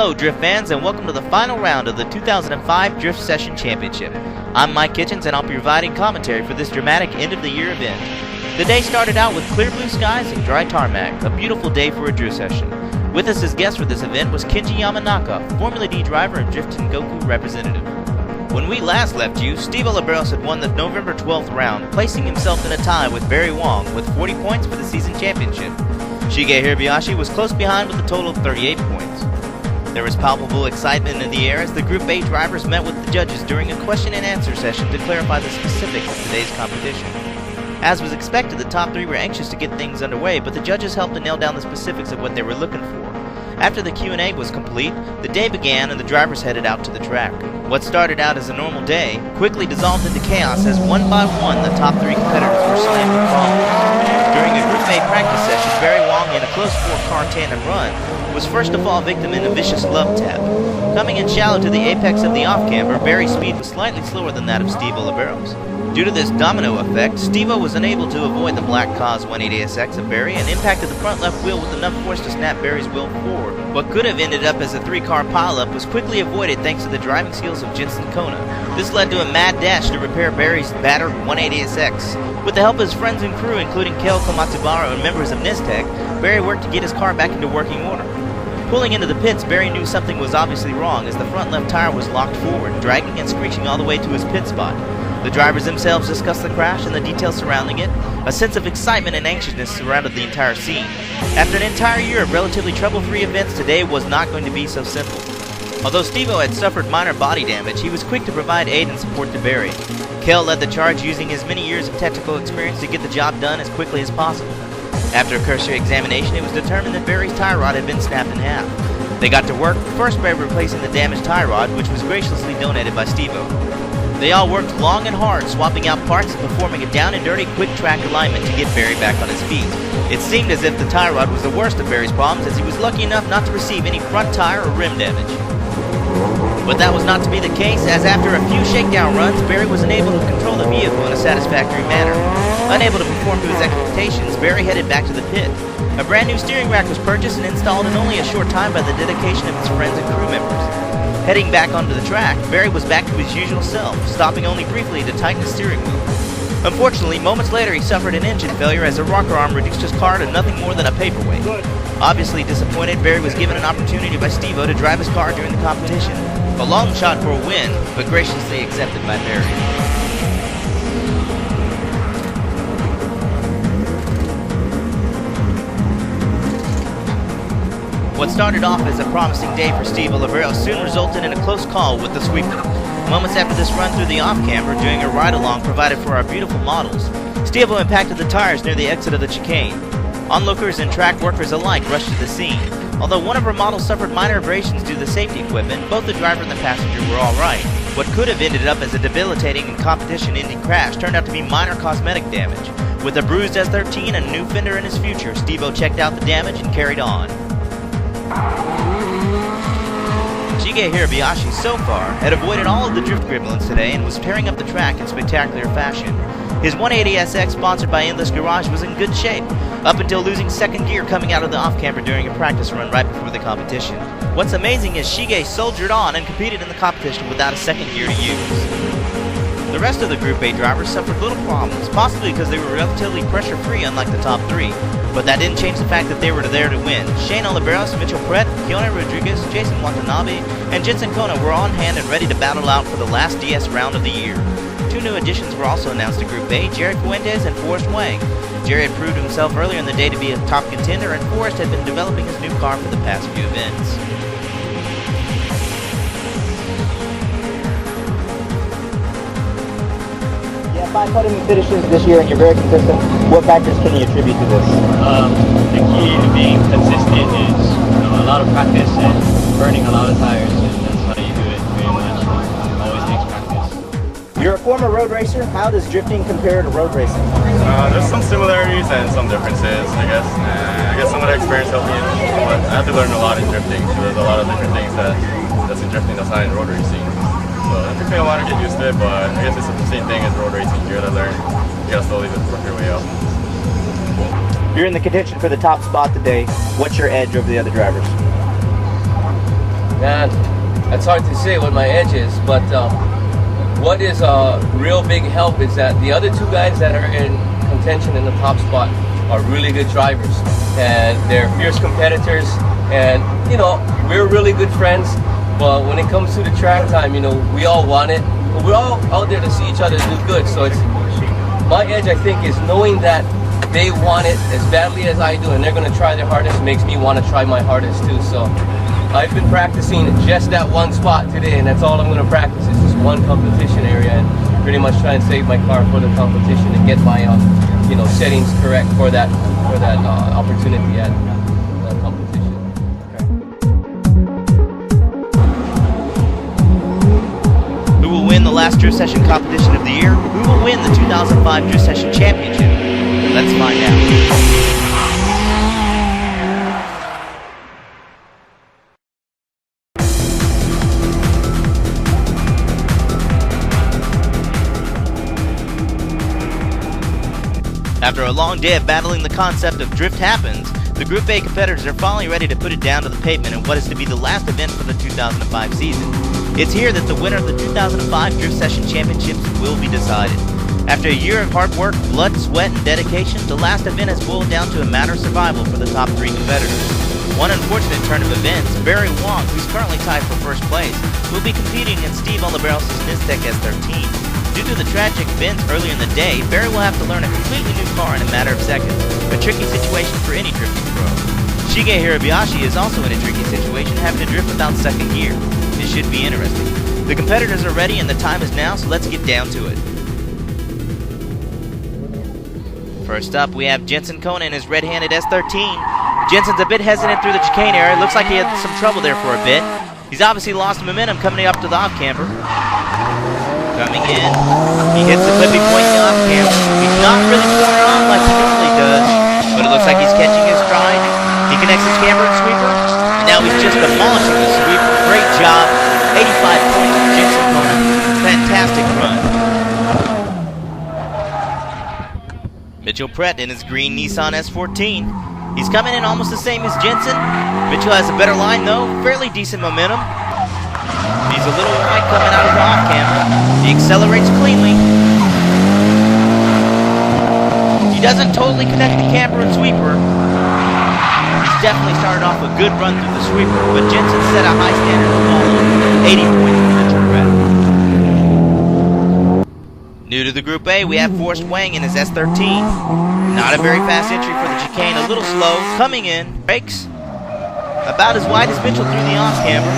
Hello Drift fans, and welcome to the final round of the 2005 Drift Session Championship. I'm Mike Kitchens and I'll be providing commentary for this dramatic end of the year event. The day started out with clear blue skies and dry tarmac, a beautiful day for a drift session. With us as guest for this event was Kenji Yamanaka, Formula D driver and Drifting Goku representative. When we last left you, Steve Oliberos had won the November 12th round, placing himself in a tie with Barry Wong with 40 points for the season championship. Shige Hirabayashi was close behind with a total of 38 points. There was palpable excitement in the air as the Group A drivers met with the judges during a question and answer session to clarify the specifics of today's competition. As was expected, the top three were anxious to get things underway, but the judges helped to nail down the specifics of what they were looking for. After the Q&A was complete, the day began and the drivers headed out to the track. What started out as a normal day quickly dissolved into chaos as one by one the top three competitors were slammed with problems. During a Group A practice session, Barry Wong in a close four-car tandem run was first to fall victim in a vicious love tap. Coming in shallow to the apex of the off-camber, Barry's speed was slightly slower than that of Steve Oliberos. Due to this domino effect, Steve-O was unable to avoid the black Cause 180SX of Barry and impacted the front left wheel with enough force to snap Barry's wheel forward. What could have ended up as a three-car pileup was quickly avoided thanks to the driving skills of Jensen Kona. This led to a mad dash to repair Barry's battered 180SX. With the help of his friends and crew, including Keoni Rodrigues and members of Nistec, Barry worked to get his car back into working order. Pulling into the pits, Barry knew something was obviously wrong as the front left tire was locked forward, dragging and screeching all the way to his pit spot. The drivers themselves discussed the crash and the details surrounding it. A sense of excitement and anxiousness surrounded the entire scene. After an entire year of relatively trouble-free events, today was not going to be so simple. Although Steve-O had suffered minor body damage, he was quick to provide aid and support to Barry. Kel led the charge using his many years of technical experience to get the job done as quickly as possible. After a cursory examination, it was determined that Barry's tie rod had been snapped in half. They got to work, first by replacing the damaged tie rod, which was graciously donated by Steve-O. They all worked long and hard, swapping out parts and performing a down-and-dirty quick track alignment to get Barry back on his feet. It seemed as if the tie rod was the worst of Barry's problems, as he was lucky enough not to receive any front tire or rim damage. But that was not to be the case, as after a few shakedown runs, Barry was unable to control the vehicle in a satisfactory manner. Unable to perform to his expectations, Barry headed back to the pit. A brand new steering rack was purchased and installed in only a short time by the dedication of his friends and crew members. Heading back onto the track, Barry was back to his usual self, stopping only briefly to tighten the steering wheel. Unfortunately, moments later he suffered an engine failure as a rocker arm reduced his car to nothing more than a paperweight. Obviously disappointed, Barry was given an opportunity by Steve-O to drive his car during the competition. A long shot for a win, but graciously accepted by Barry. What started off as a promising day for Steve Oliveros soon resulted in a close call with the sweeper. Moments after this run through the off-camber during a ride-along provided for our beautiful models, Steve-O impacted the tires near the exit of the chicane. Onlookers and track workers alike rushed to the scene. Although one of our models suffered minor abrasions due to the safety equipment, both the driver and the passenger were alright. What could have ended up as a debilitating and competition-ending crash turned out to be minor cosmetic damage. With a bruised S13 and a new fender in his future, Steve-O checked out the damage and carried on. Shige Hirabayashi so far had avoided all of the drift gremlins today and was tearing up the track in spectacular fashion. His 180SX sponsored by Endless Garage was in good shape, up until losing second gear coming out of the off-camber during a practice run right before the competition. What's amazing is Shige soldiered on and competed in the competition without a second gear to use. The rest of the Group A drivers suffered little problems, possibly because they were relatively pressure-free unlike the top three. But that didn't change the fact that they were there to win. Oliberos, Mitchel Precht, Keoni Rodrigues, Watanabe, and Jensen Kona were on hand and ready to battle out for the last DS round of the year. Two new additions were also announced to Group A, Jerry Fuentes and Forrest Wang. Jerry had proved himself earlier in the day to be a top contender, and Forrest had been developing his new car for the past few events. Yeah, 5 podium finishes this year, and you're very consistent. What factors can you attribute to this? The key to being consistent is a lot of practice and burning a lot of tires, and that's how you do it pretty much. Always takes practice. You're a former road racer. How does drifting compare to road racing? There's some similarities and some differences, I guess. I guess some of the experience helped me, but I had to learn a lot in drifting. So there's a lot of different things that's in drifting that's not in road racing. So it took me a while to get used to it, but I guess it's the same thing as road racing. You gotta learn. You gotta slowly work your way up. You're in the contention for the top spot today. What's your edge over the other drivers? Man, that's hard to say what my edge is, but what is a real big help is that the other two guys that are in contention in the top spot are really good drivers, and they're fierce competitors, and you know, we're really good friends. But when it comes to the track time, you know, we all want it. We're all out there to see each other do good. So it's my edge, I think, is knowing that they want it as badly as I do, and they're going to try their hardest. Makes me want to try my hardest too. So I've been practicing just that one spot today, and that's all I'm going to practice. It's just one competition area, and pretty much try and save my car for the competition and get my you know, settings correct for that opportunity at the competition. Who will win the last drift session competition of the year? Who will win the 2005 drift session championship? Let's find out. After a long day of battling the concept of drift happens, the Group A competitors are finally ready to put it down to the pavement in what is to be the last event for the 2005 season. It's here that the winner of the 2005 Drift Session Championships will be decided. After a year of hard work, blood, sweat, and dedication, the last event has boiled down to a matter of survival for the top 3 competitors. One unfortunate turn of events, Barry Wong, who's currently tied for first place, will be competing in Steve Oliberos' Nistec S13. Due to the tragic events earlier in the day, Barry will have to learn a completely new car in a matter of seconds, a tricky situation for any drifting pro. Shige Hirabayashi is also in a tricky situation, having to drift without second gear. This should be interesting. The competitors are ready and the time is now, so let's get down to it. First up, we have Jensen Kona in his red-handed S13. Jensen's a bit hesitant through the chicane area. Looks like he had some trouble there for a bit. He's obviously lost momentum coming up to the off-camber. Coming in, he hits the flippy point in the off-camber. He's not really pouring on like he normally does, but it looks like he's catching his stride. He connects his camber and sweeper, and now he's just demolishing the sweeper. Great job. 85 points for Jensen Kona. Fantastic run. Mitchel Precht in his green Nissan S14. He's coming in almost the same as Jensen. Mitchel has a better line though, fairly decent momentum. He's a little wide coming out of the off-camber. He accelerates cleanly. He doesn't totally connect the camber and sweeper. He's definitely started off a good run through the sweeper, but Jensen set a high standard to follow. 80 points for Mitchel Precht. New to the Group A, we have Forrest Wang in his S13. Not a very fast entry for the chicane, a little slow. Coming in, brakes. About as wide as Mitchel through the off-camber.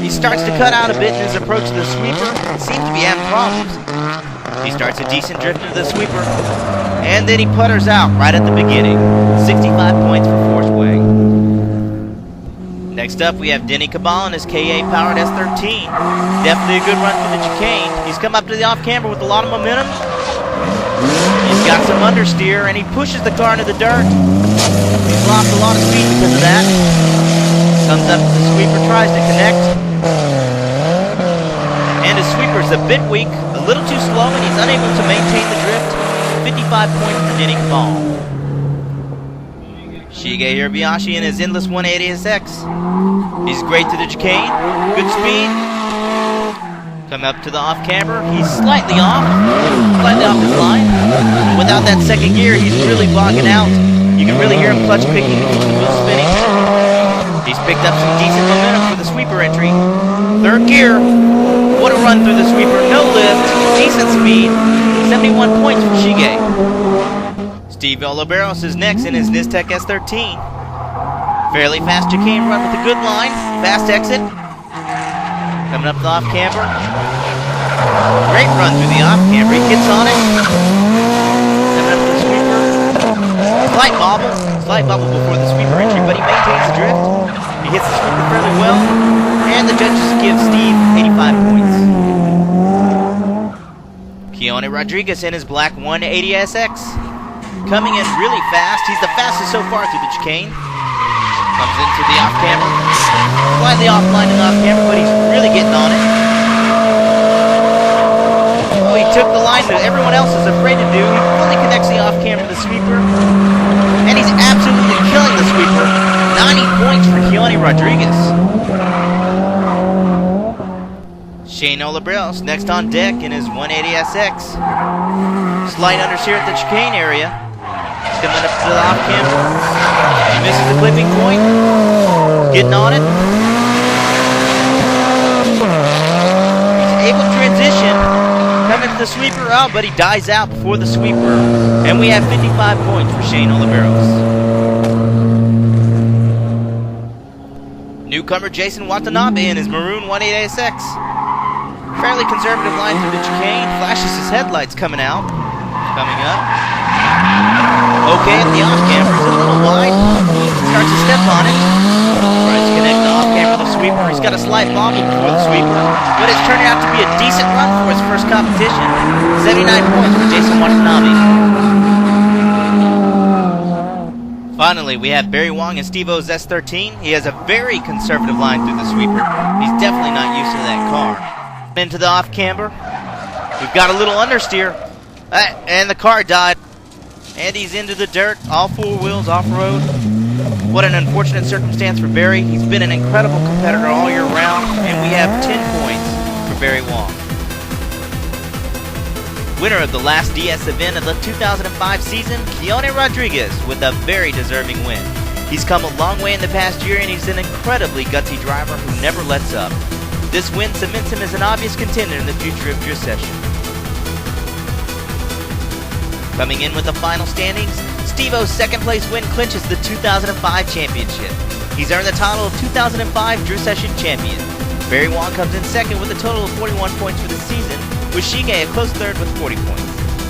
He starts to cut out a bit in his approach to the sweeper. Seems to be having problems. He starts a decent drift into the sweeper. And then he putters out right at the beginning. 65 points for Forrest Wang. Next up, we have Denny Cabal in his KA-powered S13. Definitely a good run for the chicane. He's come up to the off-camber with a lot of momentum. He's got some understeer, and he pushes the car into the dirt. He's lost a lot of speed because of that. Comes up to the sweeper, tries to connect. And his sweeper's a bit weak, a little too slow, and he's unable to maintain the drift. 55 points for Denny Cabal. Shige Hirabayashi in his endless 180SX. He's great to the chicane, good speed. Come up to the off-camber, he's slightly off his line. Without that second gear, he's really bogging out. You can really hear him clutch picking and keep the wheel spinning. He's picked up some decent momentum for the sweeper entry. Third gear, what a run through the sweeper, no lift, decent speed. 71 points for Shige. Steve Oliberos is next in his Nistec S13. Fairly fast chicane run with a good line. Fast exit. Coming up the off-camber. Great run through the off-camber. He gets on it. Coming up to the sweeper. Slight bobble before the sweeper entry, but he maintains the drift. He hits the sweeper fairly well. And the judges give Steve 85 points. Keoni Rodrigues in his black 180SX. Coming in really fast. He's the fastest so far through the chicane. Comes into the off-camber. Slightly offline in the off-camber, but he's really getting on it. Oh, he took the line that everyone else is afraid to do. He fully connects the off-camber to the sweeper. And he's absolutely killing the sweeper. Keoni Rodrigues. Shane Oliberos next on deck in his 180SX. Slight understeer at the chicane area. He's coming up to the off camber. He misses the clipping point. Getting on it. He's able to transition. Coming to the sweeper out, but he dies out before the sweeper. And we have 55 points for Shane Oliberos. Newcomer Jason Watanabe in his maroon 180SX. Fairly conservative line through the chicane. Flashes his headlights coming out. Coming up. Okay, at the off camber. He's a little wide. Starts to step on it. Tries to connect the off camber to the sweeper. He's got a slight bobble before the sweeper. But it's turning out to be a decent run for his first competition. 79 points for Jason Watanabe. Finally, we have Barry Wong in Steve-O's S13. He has a very conservative line through the sweeper. He's definitely not used to that car. Into the off camber. We've got a little understeer. And the car died. And he's into the dirt. All four wheels off-road. What an unfortunate circumstance for Barry. He's been an incredible competitor all year round. And we have 10 points for Barry Wong. Winner of the last DS event of the 2005 season, Keoni Rodrigues, with a very deserving win. He's come a long way in the past year, and he's an incredibly gutsy driver who never lets up. This win cements him as an obvious contender in the future of Drift Session. Coming in with the final standings, Steve-O's second place win clinches the 2005 championship. He's earned the title of 2005 Drift Session champion. Barry Wong comes in second with a total of 41 points for the season, with Shige a close third with 40 points.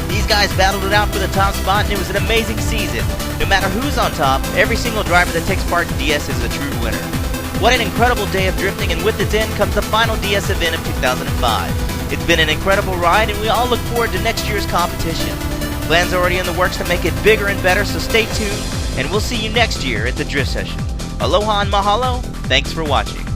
These guys battled it out for the top spot, and it was an amazing season. No matter who's on top, every single driver that takes part in DS is a true winner. What an incredible day of drifting, and with its end comes the final DS event of 2005. It's been an incredible ride, and we all look forward to next year's competition. Plans are already in the works to make it bigger and better, so stay tuned, and we'll see you next year at the Drift Session. Aloha and mahalo, thanks for watching.